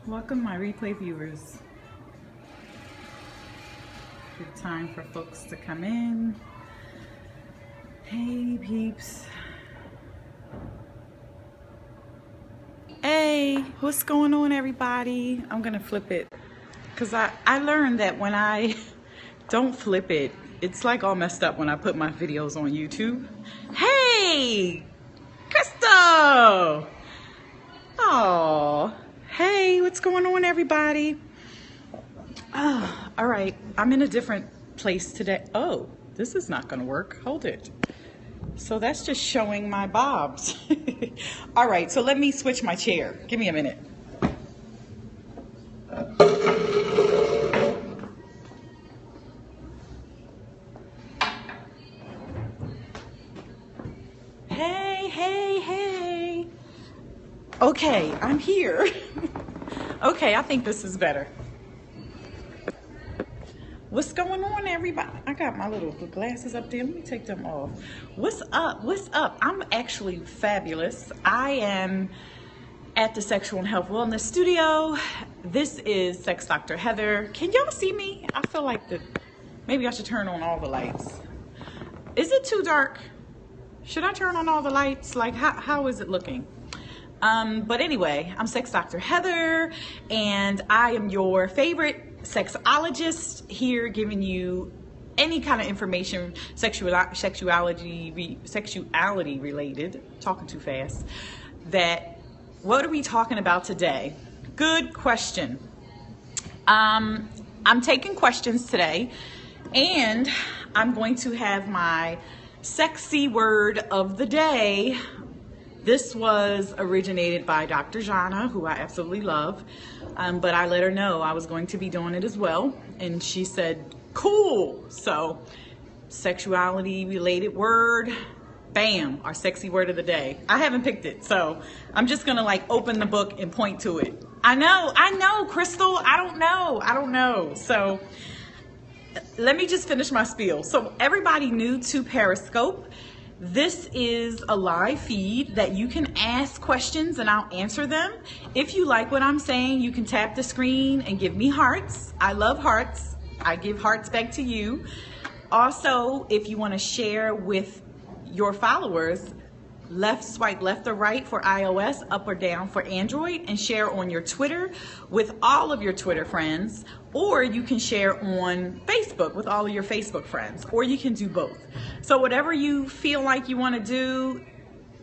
Welcome my replay viewers. Give time for folks to come in. Hey peeps. Hey, what's going on everybody? I'm gonna flip it because I learned that when I don't flip it, it's like all messed up when I put my videos on YouTube. Hey, Crystal! Oh, hey, what's going on everybody? All right, I'm in a different place today. Oh, this is not gonna work, hold it. So that's just showing my bobs. All right, so let me switch my chair. Give me a minute. Hey, hey, hey. Okay, I'm here. Okay, I think this is better. What's going on, everybody? I got my little glasses up there. Let me take them off. What's up? What's up? I'm actually fabulous. I am at the Sexual and Health Wellness Studio. This is Sex Dr. Heather. Can y'all see me? I feel like maybe I should turn on all the lights. Is it too dark? Should I turn on all the lights? Like, how is it looking? But anyway, I'm Sex Dr. Heather, and I am your favorite sexologist here, giving you any kind of information sexuality related. Talking too fast. What are we talking about today? Good question. I'm taking questions today, and I'm going to have my sexy word of the day. This was originated by Dr. Jana, who I absolutely love, but I let her know I was going to be doing it as well, and she said, cool. So, sexuality related word, bam, our sexy word of the day. I haven't picked it, so I'm just gonna like open the book and point to it. I know, Crystal, I don't know. So, let me just finish my spiel. So, everybody new to Periscope, this is a live feed that you can ask questions and I'll answer them. If you like what I'm saying, you can tap the screen and give me hearts. I love hearts. I give hearts back to you. Also, if you want to share with your followers, swipe left or right for iOS, up or down for Android, and share on your Twitter with all of your Twitter friends, or you can share on Facebook with all of your Facebook friends, or you can do both. So whatever you feel like you want to do,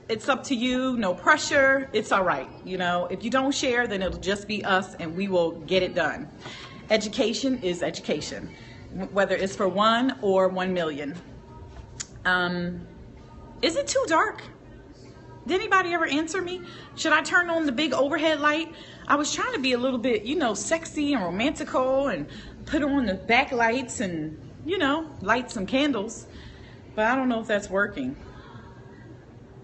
it's up to you, no pressure, it's all right. You know, if you don't share, then it'll just be us and we will get it done. Education is education, whether it's for 1 or 1 million. Is it too dark? Did anybody ever answer me? Should I turn on the big overhead light? I was trying to be a little bit, sexy and romantical and put on the backlights and, light some candles. But I don't know if that's working.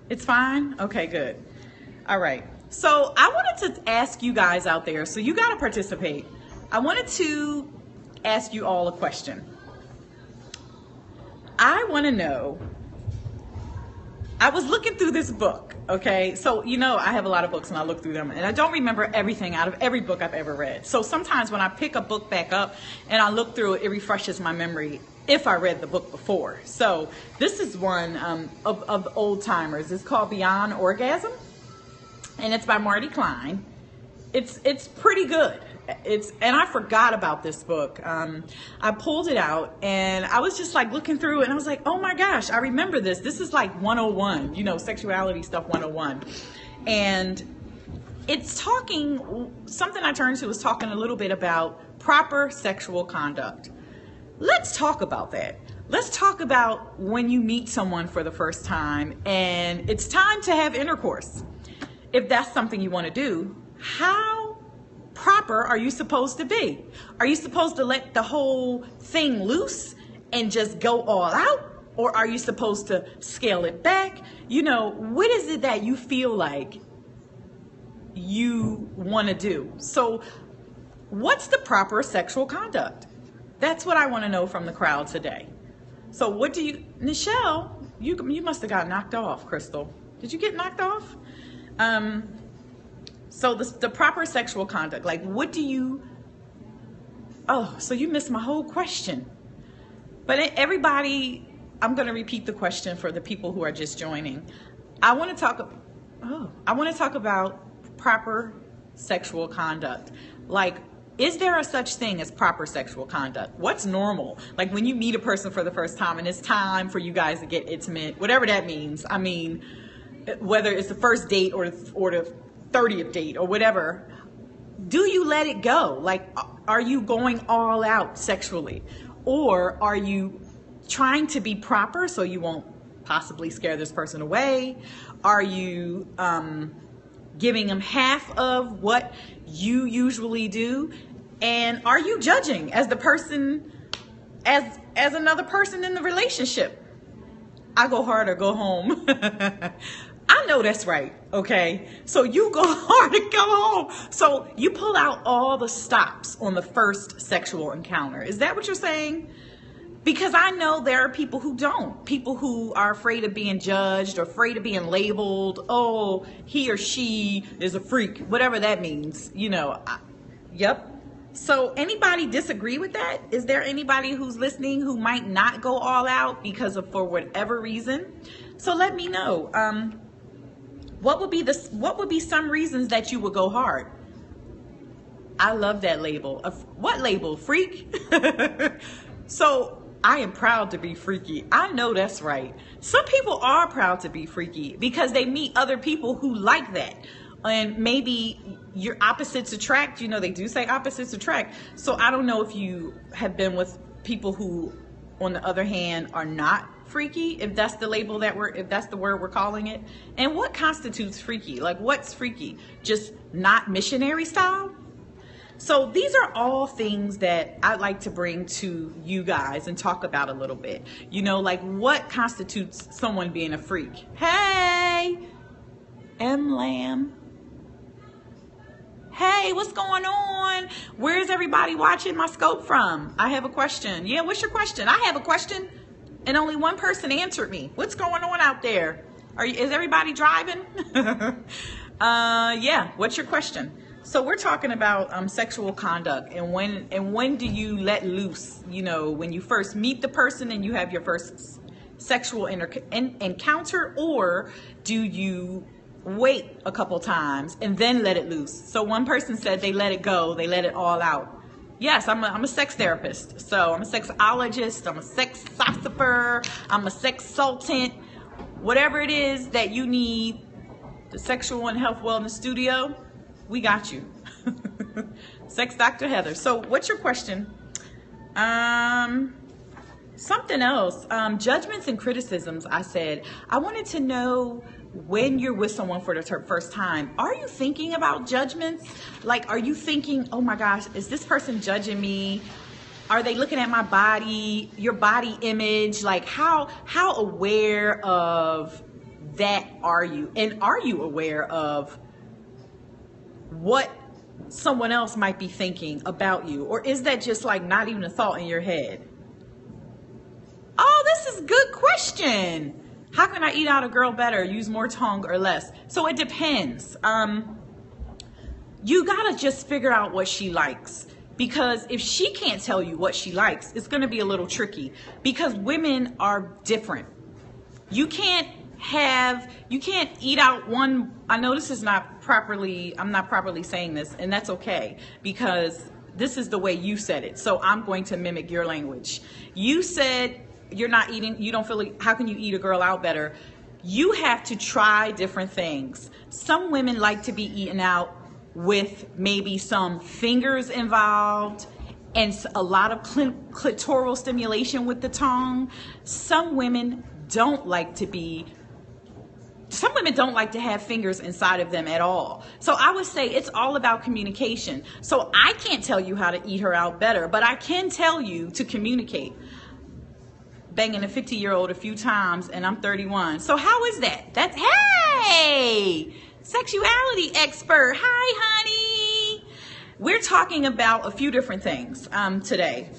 It's fine? Okay, good. All right. So I wanted to ask you guys out there, so you got to participate. I wanted to ask you all a question. I want to know, I was looking through this book, okay? So, I have a lot of books and I look through them and I don't remember everything out of every book I've ever read. So sometimes when I pick a book back up and I look through it, it refreshes my memory if I read the book before. So this is one of old timers. It's called Beyond Orgasm and it's by Marty Klein. It's pretty good. And I forgot about this book. I pulled it out and I was just like looking through it and I was like, oh my gosh, I remember this. This is like 101, sexuality stuff 101. And it's something I turned to was talking a little bit about proper sexual conduct. Let's talk about that. Let's talk about when you meet someone for the first time and it's time to have intercourse. If that's something you want to do, how proper are you supposed to be? Are you supposed to let the whole thing loose and just go all out? Or are you supposed to scale it back? What is it that you feel like you want to do? So what's the proper sexual conduct? That's what I want to know from the crowd today. So Nichelle, you must have got knocked off, Crystal. Did you get knocked off? So the proper sexual conduct, like what do you, oh, so you missed my whole question. But everybody, I'm going to repeat the question for the people who are just joining. I want to talk about proper sexual conduct. Like, is there a such thing as proper sexual conduct? What's normal? Like when you meet a person for the first time and it's time for you guys to get intimate, whatever that means. I mean, whether it's the first date or the 30th date or whatever, do you let it go? Like, are you going all out sexually? Or are you trying to be proper so you won't possibly scare this person away? Are you giving them half of what you usually do? And are you judging as the person, as another person in the relationship? I go hard or go home. I know that's right, okay? So you go hard and go home. So you pull out all the stops on the first sexual encounter. Is that what you're saying? Because I know there are people who don't. People who are afraid of being judged or afraid of being labeled. Oh, he or she is a freak, whatever that means. You know, yep. So anybody disagree with that? Is there anybody who's listening who might not go all out because of, for whatever reason? So let me know. What would be some reasons that you would go hard? I love that label. What label? Freak? So I am proud to be freaky. I know that's right. Some people are proud to be freaky because they meet other people who like that. And maybe your opposites attract. You know, they do say opposites attract. So I don't know if you have been with people who, on the other hand, are not freaky, if that's the label if that's the word we're calling it. And what constitutes freaky? Like, what's freaky? Just not missionary style? So these are all things that I'd like to bring to you guys and talk about a little bit. You know, like what constitutes someone being a freak? Hey, Lamb. Hey, what's going on? Where's everybody watching my scope from? I have a question. Yeah, what's your question? I have a question. And only one person answered me. What's going on out there? Is everybody driving? Yeah, what's your question? So we're talking about sexual conduct and when do you let loose? You know, when you first meet the person and you have your first sexual encounter, or do you wait a couple times and then let it loose? So one person said they let it go, they let it all out. Yes, I'm a sex therapist. So I'm a sexologist, I'm a sexosopher, I'm a sexsultant. Whatever it is that you need, the Sexual and Health Wellness Studio, we got you. Sex Dr. Heather. So what's your question? Something else. Judgments and criticisms, I said. I wanted to know, when you're with someone for the first time, are you thinking about judgments? Like, are you thinking, oh my gosh, is this person judging me? Are they looking at my body, your body image? Like, how aware of that are you? And are you aware of what someone else might be thinking about you? Or is that just like not even a thought in your head? Oh, this is a good question. How can I eat out a girl better? Use more tongue or less? So it depends. You gotta just figure out what she likes. Because if she can't tell you what she likes, it's gonna be a little tricky. Because women are different. You can't eat out one. I know this is not properly, I'm not properly saying this, and that's okay. Because this is the way you said it. So I'm going to mimic your language. You said, you're not eating, you don't feel like, how can you eat a girl out better? You have to try different things. Some women like to be eaten out with maybe some fingers involved and a lot of clitoral stimulation with the tongue. Some women don't like to have fingers inside of them at all. So I would say it's all about communication. So I can't tell you how to eat her out better, but I can tell you to communicate. Banging a 50-year-old a few times and I'm 31. So how is that? That's, hey, sexuality expert. Hi, honey. We're talking about a few different things today.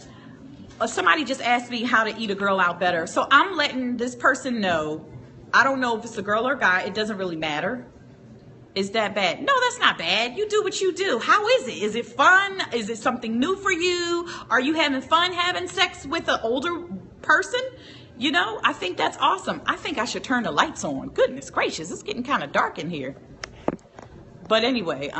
Somebody just asked me how to eat a girl out better. So I'm letting this person know, I don't know if it's a girl or a guy. It doesn't really matter. is that bad? No, that's not bad. You do what you do. How is it? Is it fun? Is it something new for you? Are you having fun having sex with an older person? You know, I think that's awesome. I think I should turn the lights on. Goodness gracious, it's getting kind of dark in here. But anyway,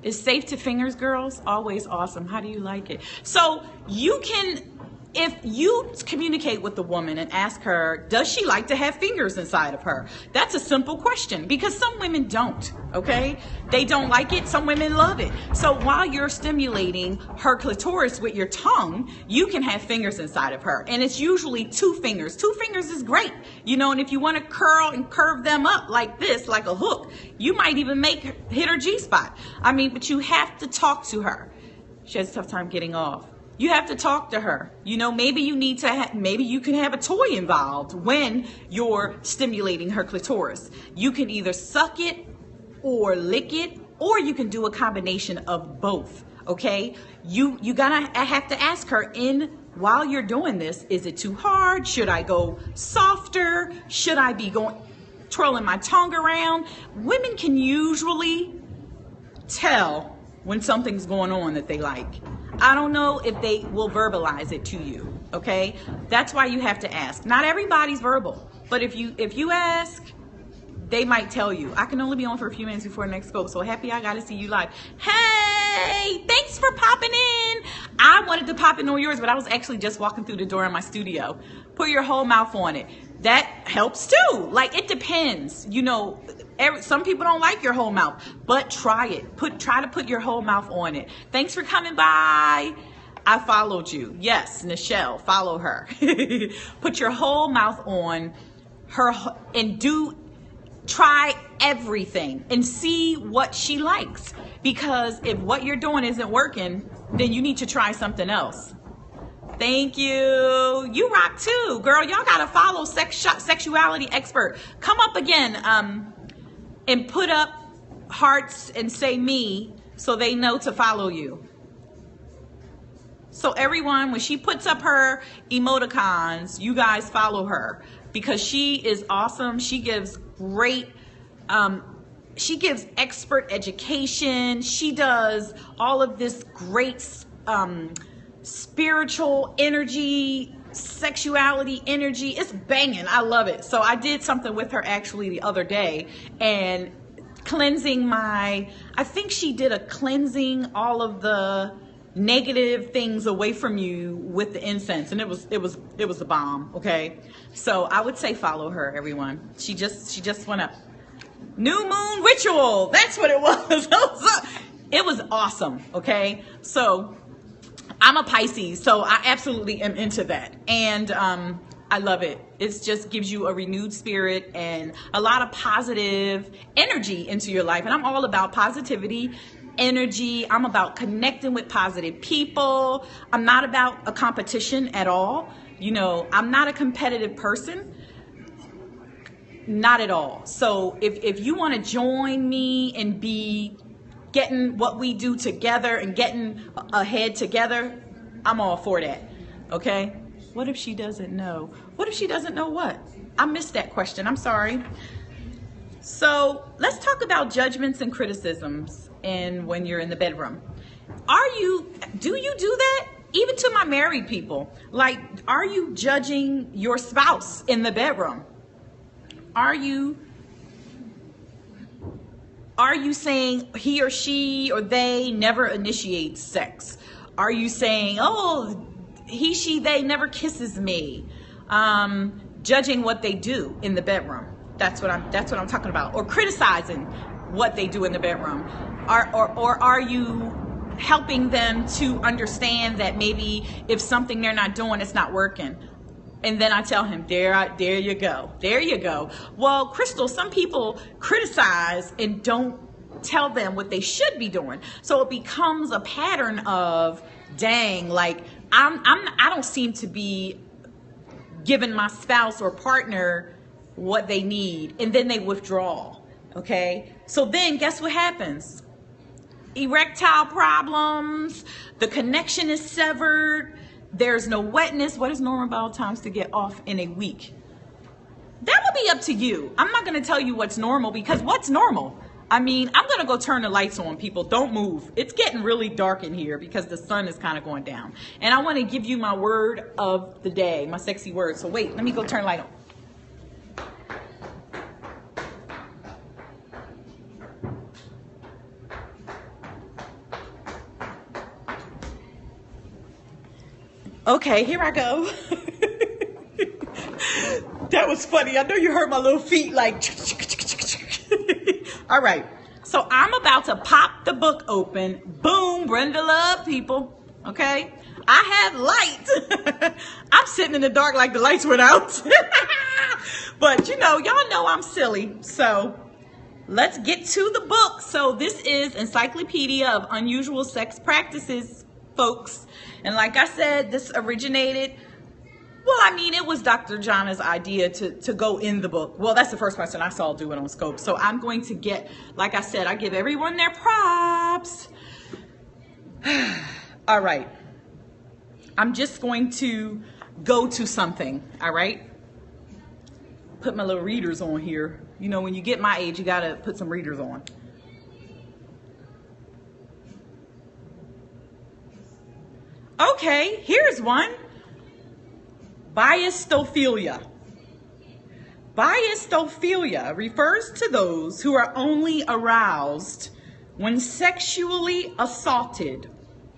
is safe to fingers, girls? Always awesome. How do you like it? So you can, if you communicate with the woman and ask her, does she like to have fingers inside of her? That's a simple question, because some women don't, okay? They don't like it. Some women love it. So while you're stimulating her clitoris with your tongue, you can have fingers inside of her. And it's usually 2 fingers. 2 fingers is great, you know, and if you want to curl and curve them up like this, like a hook, you might even hit her G-spot. I mean, but you have to talk to her. She has a tough time getting off. You have to talk to her. You know, maybe you need to, maybe you can have a toy involved when you're stimulating her clitoris. You can either suck it or lick it, or you can do a combination of both, okay? You gotta have to ask her while you're doing this, is it too hard? Should I go softer? Should I be twirling my tongue around? Women can usually tell when something's going on that they like. I don't know if they will verbalize it to you, okay? That's why you have to ask. Not everybody's verbal, but if you ask, they might tell you. I can only be on for a few minutes before next go, so happy I got to see you live. Hey, thanks for popping in. I wanted to pop in on yours, but I was actually just walking through the door in my studio. Put your whole mouth on it. That helps too. Like, it depends. You know, some people don't like your whole mouth, but try it. Try to put your whole mouth on it. Thanks for coming by. I followed you. Yes, Nichelle, follow her. Put your whole mouth on her and try everything and see what she likes. Because if what you're doing isn't working, then you need to try something else. Thank you. You rock too, girl. Y'all gotta follow Sexuality Expert. Come up again and put up hearts and say me so they know to follow you. So everyone, when she puts up her emoticons, you guys follow her, because she is awesome. She gives great, she gives expert education. She does all of this great spiritual energy, sexuality energy. It's banging. I love it. So I did something with her actually the other day, and cleansing I think she did a cleansing all of the negative things away from you with the incense, and it was a bomb. Okay, so I would say follow her, everyone. She just went up. New moon ritual, that's what it was. It was awesome. Okay, so I'm a Pisces, so I absolutely am into that, and I love it. It just gives you a renewed spirit and a lot of positive energy into your life, and I'm all about positivity, energy. I'm about connecting with positive people. I'm not about a competition at all. You know, I'm not a competitive person. Not at all. So if you want to join me and be getting what we do together and getting ahead together, I'm all for that. Okay? What if she doesn't know? What if she doesn't know what? I missed that question. I'm sorry. So let's talk about judgments and criticisms when you're in the bedroom. Do you do that? Even to my married people. Like, are you judging your spouse in the bedroom? Are you saying he or she or they never initiates sex? Are you saying, oh, he, she, they never kisses me? Judging what they do in the bedroom. That's what I'm talking about. Or criticizing what they do in the bedroom. Or are you helping them to understand that maybe if something they're not doing, it's not working? And then I tell him, there you go. There you go. Well, Crystal, some people criticize and don't tell them what they should be doing. So it becomes a pattern of, dang, like I don't seem to be giving my spouse or partner what they need. And then they withdraw. Okay. So then guess what happens? Erectile problems. The connection is severed. There's no wetness. What is normal bowel times to get off in a week? That would be up to you. I'm not going to tell you what's normal, because what's normal? I mean, I'm going to go turn the lights on, people. Don't move. It's getting really dark in here because the sun is kind of going down. And I want to give you my word of the day, my sexy word. So wait, let me go turn the light on. Okay, here I go. That was funny. I know you heard my little feet like. All right. So I'm about to pop the book open. Boom, Brenda Love, people. Okay. I have light. I'm sitting in the dark like the lights went out. But you know, y'all know I'm silly. So let's get to the book. So this is Encyclopedia of Unusual Sex Practices, folks. And like I said, this originated, well, I mean, it was Dr. Jana's idea to go in the book. Well, that's the first person I saw do it on Scope. So I'm going to get, like I said, I give everyone their props. All right. I'm just going to go to something, all right? Put my little readers on here. You know, when you get my age, you got to put some readers on. Okay, here's one. Biastophilia. Biastophilia refers to those who are only aroused when sexually assaulted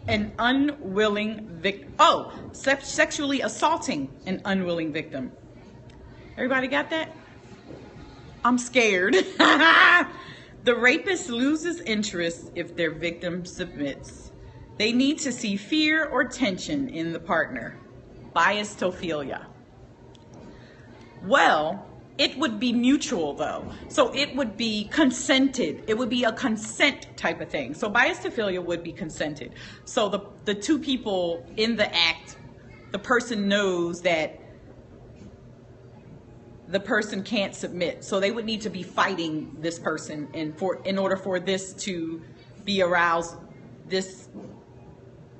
an unwilling victim. Oh, sexually assaulting an unwilling victim. Everybody got that? I'm scared. The rapist loses interest if their victim submits. They need to see fear or tension in the partner. Biastophilia. Well, it would be mutual though. So it would be consented. It would be a consent type of thing. So biastophilia would be consented. So the two people in the act, the person knows that the person can't submit. So they would need to be fighting this person in order for this to be aroused, this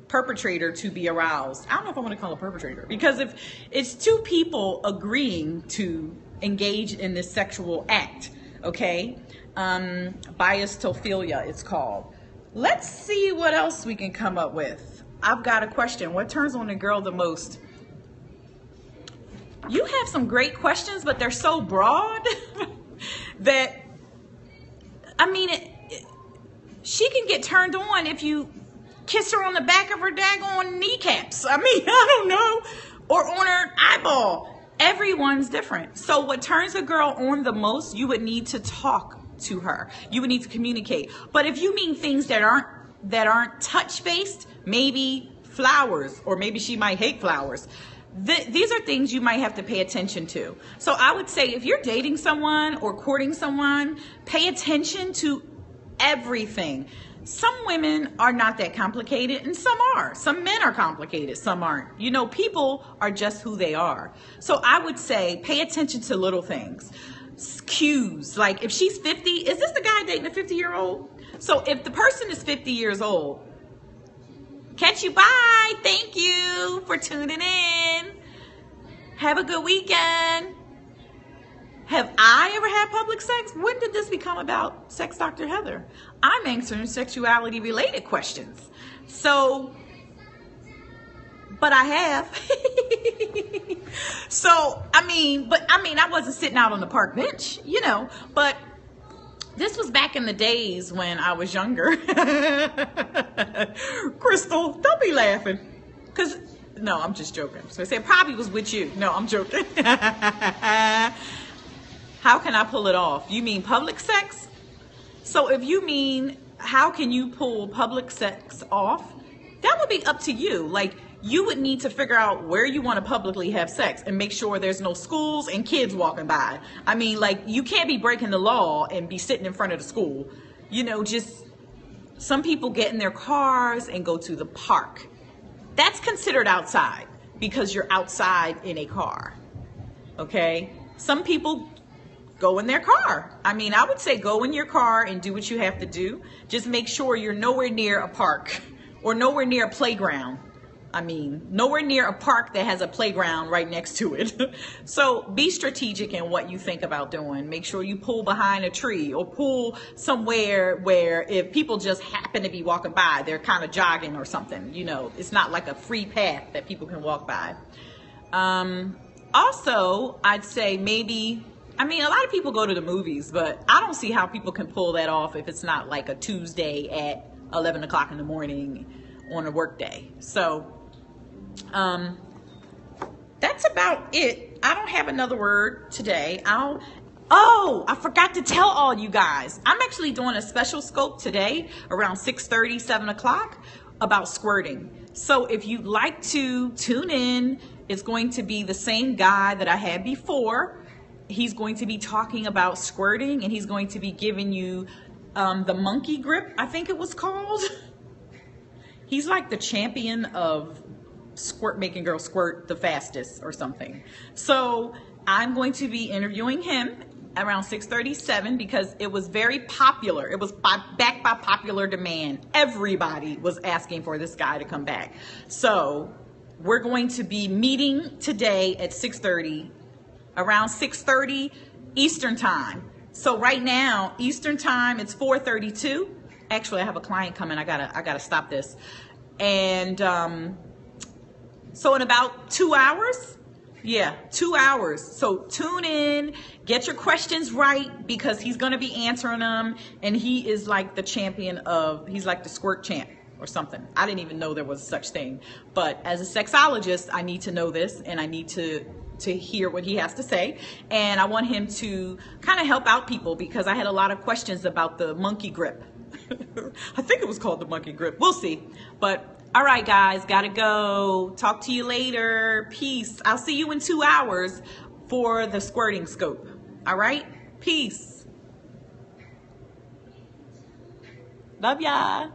perpetrator to be aroused. I don't know if I want to call it perpetrator, because if it's two people agreeing to engage in this sexual act, okay, biastophilia it's called. Let's see what else we can come up with. I've got a question. What turns on a girl the most? You have some great questions, but they're so broad that, I mean, she can get turned on if you kiss her on the back of her daggone kneecaps. I mean, I don't know. Or on her eyeball. Everyone's different. So what turns a girl on the most, you would need to talk to her. You would need to communicate. But if you mean things that aren't touch-based, maybe flowers, or maybe she might hate flowers. These are things you might have to pay attention to. So I would say if you're dating someone or courting someone, pay attention to everything. Some women are not that complicated, and some are. Some men are complicated, some aren't. You know, people are just who they are. So I would say pay attention to little things. Cues, like if she's 50, is this the guy dating a 50-year-old? So if the person is 50 years old, catch you, bye. Thank you for tuning in. Have a good weekend. Have I ever had public sex? When did this become about Sex Dr. Heather? I'm answering sexuality related questions. So, but I have. So, I wasn't sitting out on the park bench, you know, but this was back in the days when I was younger. Crystal, don't be laughing. Because, no, I'm just joking. So I said probably was with you. No, I'm joking. How can I pull it off? You mean public sex? So if you mean how can you pull public sex off, that would be up to you. Like, you would need to figure out where you want to publicly have sex and make sure there's no schools and kids walking by. I mean, like, you can't be breaking the law and be sitting in front of the school. You know, just some people get in their cars and go to the park. That's considered outside because you're outside in a car. Okay? Some people go in their car. I mean, I would say go in your car and do what you have to do. Just make sure you're nowhere near a park or nowhere near a playground. I mean, nowhere near a park that has a playground right next to it. So be strategic in what you think about doing. Make sure you pull behind a tree or pull somewhere where if people just happen to be walking by, they're kind of jogging or something. You know, it's not like a free path that people can walk by. Also, I'd say maybe, I mean, a lot of people go to the movies, but I don't see how people can pull that off if it's not like a Tuesday at 11 o'clock in the morning on a work day. So that's about it. I don't have another word today. I forgot to tell all you guys. I'm actually doing a special scope today around 6:30, 7 o'clock about squirting. So if you'd like to tune in, it's going to be the same guy that I had before. He's going to be talking about squirting, and he's going to be giving you the monkey grip, I think it was called. He's like the champion of making girls squirt the fastest or something. So I'm going to be interviewing him around 6:37 because it was very popular. It was backed by popular demand. Everybody was asking for this guy to come back. So we're going to be meeting today at 6:30, around 6:30 Eastern time. So right now, Eastern time, it's 4:32. Actually, I have a client coming. I gotta stop this. And so in about 2 hours, yeah, 2 hours. So tune in, get your questions right because he's gonna be answering them. And he is like the champion he's like the squirt champ or something. I didn't even know there was such thing. But as a sexologist, I need to know this, and I need to hear what he has to say. And I want him to kind of help out people because I had a lot of questions about the monkey grip. I think it was called the monkey grip. We'll see. But all right, guys, gotta go. Talk to you later. Peace. I'll see you in 2 hours for the squirting scope. All right? Peace. Love ya.